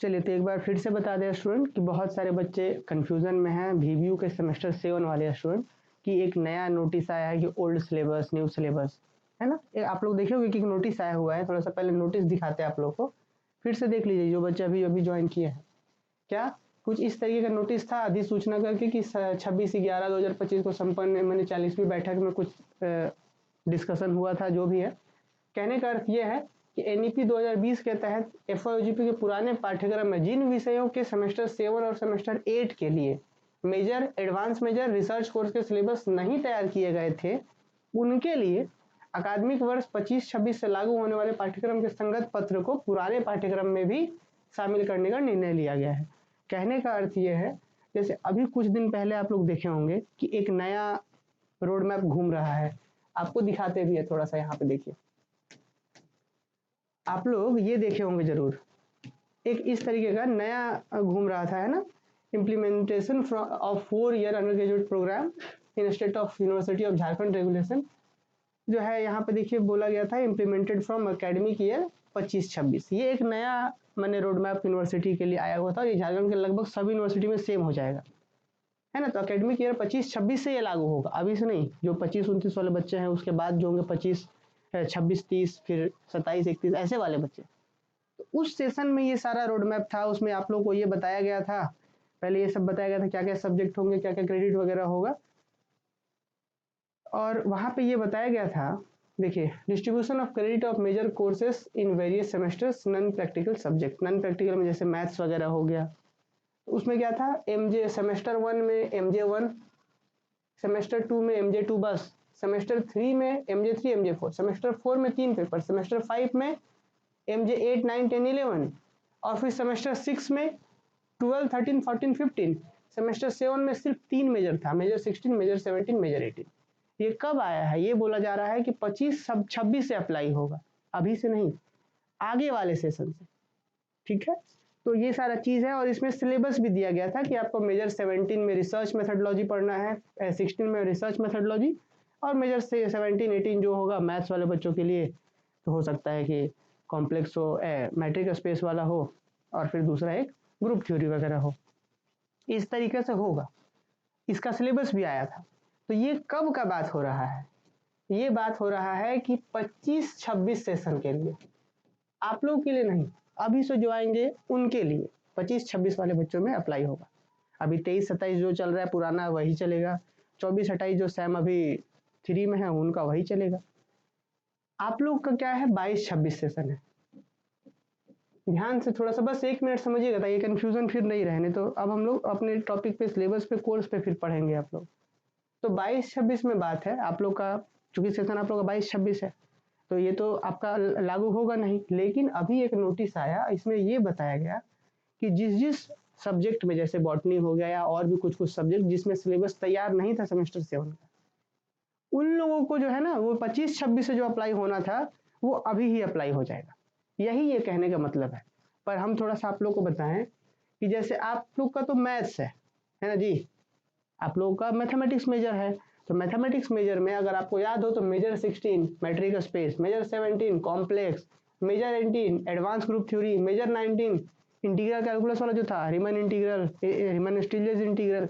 चलिए तो एक बार फिर से बता दें स्टूडेंट कि बहुत सारे बच्चे कन्फ्यूज़न में हैं VVU के सेमेस्टर 7 वाले स्टूडेंट कि एक नया नोटिस आया है कि ओल्ड सिलेबस न्यू सिलेबस है ना। आप लोग देखे होंगे कि एक नोटिस आया हुआ है, थोड़ा सा पहले नोटिस दिखाते हैं आप लोग को, फिर से देख लीजिए जो बच्चे अभी अभी ज्वाइन किए हैं। क्या कुछ इस तरीके का नोटिस था अधिसूचना करके कि 26/11/2025 को संपन्न मैंने 40वीं बैठक में कुछ डिस्कशन हुआ था, जो भी है। कहने का अर्थ ये है कि NEP 2020 के तहत FYOGP के पुराने पाठ्यक्रम में जिन विषयों के सेमेस्टर 7 और सेमेस्टर 8 के लिए major, advance major, research course के सिलेबस नहीं तैयार किए गए थे, उनके लिए अकादमिक वर्ष 25-26 से लागू होने वाले पाठ्यक्रम के संगत पत्र को पुराने पाठ्यक्रम में भी शामिल करने का निर्णय लिया गया है। कहने का अर्थ ये है, जैसे अभी कुछ दिन पहले आप लोग देखे होंगे कि एक नया रोड मैप घूम रहा है, आपको दिखाते भी है, थोड़ा सा यहाँ पे देखिए। आप लोग ये देखे होंगे जरूर, एक इस तरीके का नया घूम रहा था, है ना। Implementation of 4 year under graduate programme in state of university of Jharkhand regulation, जो है यहाँ पे देखिए बोला गया था इम्प्लीमेंटेड फ्रॉम अकेडमिक ईयर 25-26। ये एक नया मैंने रोड मैप यूनिवर्सिटी के लिए आया हुआ था और ये झारखंड के लगभग सभी यूनिवर्सिटी में सेम हो जाएगा, है ना। तो अकेडमिक ईयर 25-26 से ये लागू होगा, अभी से नहीं। जो 25-29 वाले बच्चे हैं उसके बाद जो होंगे 26-26-30, फिर 27-31 ऐसे वाले बच्चे। तो उस सेशन में ये सारा रोड मैप था, उसमें आप लोगों को ये बताया गया था, पहले ये सब बताया गया था क्या क्या सब्जेक्ट होंगे, क्या क्या क्रेडिट वगैरह होगा। और वहाँ पे ये बताया गया था, देखिए, distribution of credit of major courses in various semesters, non practical subject. Non practical में जैसे मैथ्स वगैरह हो गया, उसमें क्या था, MJ सेमेस्टर 1 में MJ1, सेमेस्टर 2 में MJ2 बस, सेमेस्टर 3 में MJ3 MJ4, सेमेस्टर 4 में 3 पेपर, सेमेस्टर 5 में MJ8 9 10 11, और फिर सेमेस्टर 6 में 12 13 14 15, सेमेस्टर 7 में सिर्फ 3 मेजर था, मेजर 16, मेजर 17, मेजर 18। ये कब आया है, ये बोला जा रहा है कि 25-26 से अप्लाई होगा, अभी से नहीं, आगे वाले सेशन से, ठीक है। तो ये सारा चीज़ है और इसमें सिलेबस भी दिया गया था कि आपको मेजर 17 में रिसर्च मेथडोलॉजी पढ़ना है, 16 में रिसर्च मेथडोलॉजी, और मेजर 17-18 जो होगा मैथ्स वाले बच्चों के लिए, तो हो सकता है कि कॉम्प्लेक्स हो, मैट्रिक स्पेस वाला हो, और फिर दूसरा एक ग्रुप थ्योरी वगैरह हो, इस तरीके से होगा। इसका सिलेबस भी आया था। तो ये कब का बात हो रहा है, ये बात हो रहा है कि 25-26 सेशन के लिए, आप लोगों के लिए नहीं, अभी से जो आएंगे उनके लिए 25-26 वाले बच्चों में अप्लाई होगा। अभी 23-27 जो चल रहा है पुराना वही चलेगा, 24-28 जो सैम अभी 3 में है उनका वही चलेगा। आप लोग का क्या है, 22-26 सेशन है। ध्यान से थोड़ा सा बस 1 मिनट समझिएगा ताकि कंफ्यूजन फिर नहीं रहने। तो अब हम लोग अपने टॉपिक पे, सिलेबस पे, कोर्स पे फिर पढ़ेंगे आप लोग। तो 22-26 में बात है आप लोग का, चूंकि सेशन आप लोग का 22-26 है, तो ये तो आपका लागू होगा नहीं। लेकिन अभी एक नोटिस आया, इसमें ये बताया गया कि जिस जिस सब्जेक्ट में, जैसे बॉटनी हो गया या और भी कुछ कुछ सब्जेक्ट जिसमें सिलेबस तैयार नहीं था सेमेस्टर 7 का, उन लोगों को जो है ना, वो 25-26 से जो अप्लाई होना था वो अभी ही अप्लाई हो जाएगा, यही ये कहने का मतलब है। पर हम थोड़ा सा आप लोग को बताएं कि जैसे आप लोग का तो मैथ्स है ना जी, आप लोगों का मैथमेटिक्स मेजर है, तो मैथमेटिक्स मेजर में अगर आपको याद हो तो major 16 metric space, major 17 complex, major 18 advance group theory, major 19 integral calculus वाला जो था, रीमन इंटीग्रल, रीमन स्टीलियस इंटीग्रल,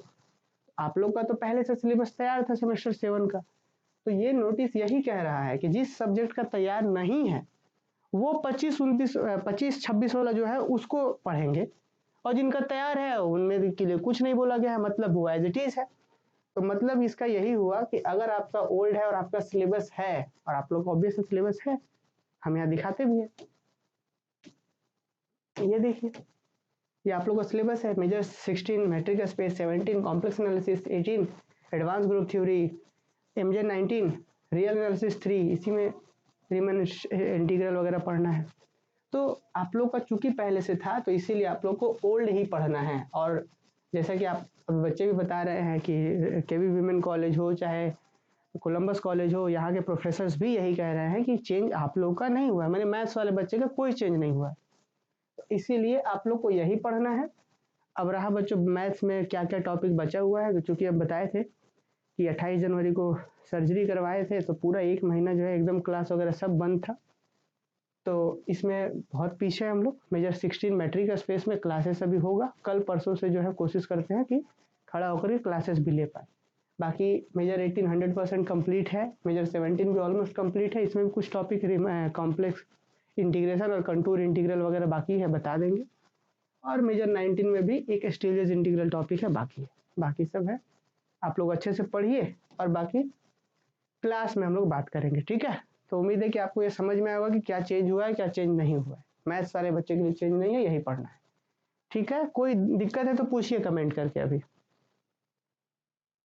आप लोग का तो पहले से सिलेबस तैयार था सेमेस्टर 7 का। तो ये नोटिस यही कह रहा है कि जिस सब्जेक्ट का तैयार नहीं है वो 25-26 वाला जो है उसको पढ़ेंगे, और जिनका तैयार है उनमें के लिए कुछ नहीं बोला गया है, मतलब वो एज इट इज है। तो मतलब इसका यही हुआ कि अगर आपका ओल्ड है और आपका सिलेबस है, और आप लोग ऑब्वियस सिलेबस है, हम यहाँ दिखाते भी हैं, ये देखिए, ये आप लोग का सिलेबस है, major 16 metric space, 17 complex analysis, 18 advance group theory, MJ 19 real analysis 3, इसी में रीमन इंटीग्रल वगैरह पढ़ना है। तो आप लोग का चूंकि पहले से था तो इसीलिए आप लोग को ओल्ड ही पढ़ना है। और जैसा कि आप बच्चे भी बता रहे हैं कि केवी विमेन कॉलेज हो चाहे कोलंबस कॉलेज हो, यहाँ के प्रोफेसर्स भी यही कह रहे हैं कि चेंज आप लोग का नहीं हुआ है, मैंने मैथ्स वाले बच्चे का कोई चेंज नहीं हुआ है, तो इसीलिए आप लोग को यही पढ़ना है। अब रहा बच्चों मैथ्स में क्या क्या टॉपिक बचा हुआ है, तो चूंकि अब बताए थे कि 28 जनवरी को सर्जरी करवाए थे, तो पूरा 1 महीना जो है एकदम क्लास वगैरह सब बंद था, तो इसमें बहुत पीछे हैं हम लोग। मेजर 16 मैट्रिक स्पेस में क्लासेस अभी होगा, कल परसों से जो है कोशिश करते हैं कि खड़ा होकर के क्लासेस भी ले पाए। बाकी मेजर 18 100% कंप्लीट है, मेजर 17 भी ऑलमोस्ट कंप्लीट है। इसमें भी कुछ टॉपिक कॉम्प्लेक्स इंटीग्रेशन और कंटूर इंटीग्रल वगैरह बाकी है, बता देंगे। और मेजर 19 में भी एक स्टेजेस इंटीग्रल टॉपिक है बाकी है, बाकी सब है। आप लोग अच्छे से पढ़िए और बाकी क्लास में हम लोग बात करेंगे, ठीक है। तो उम्मीद है कि आपको ये समझ में आएगा कि क्या चेंज हुआ है क्या चेंज नहीं हुआ है। मैथ सारे बच्चे के लिए चेंज नहीं है, यही पढ़ना है, ठीक है। कोई दिक्कत है तो पूछिए कमेंट करके अभी।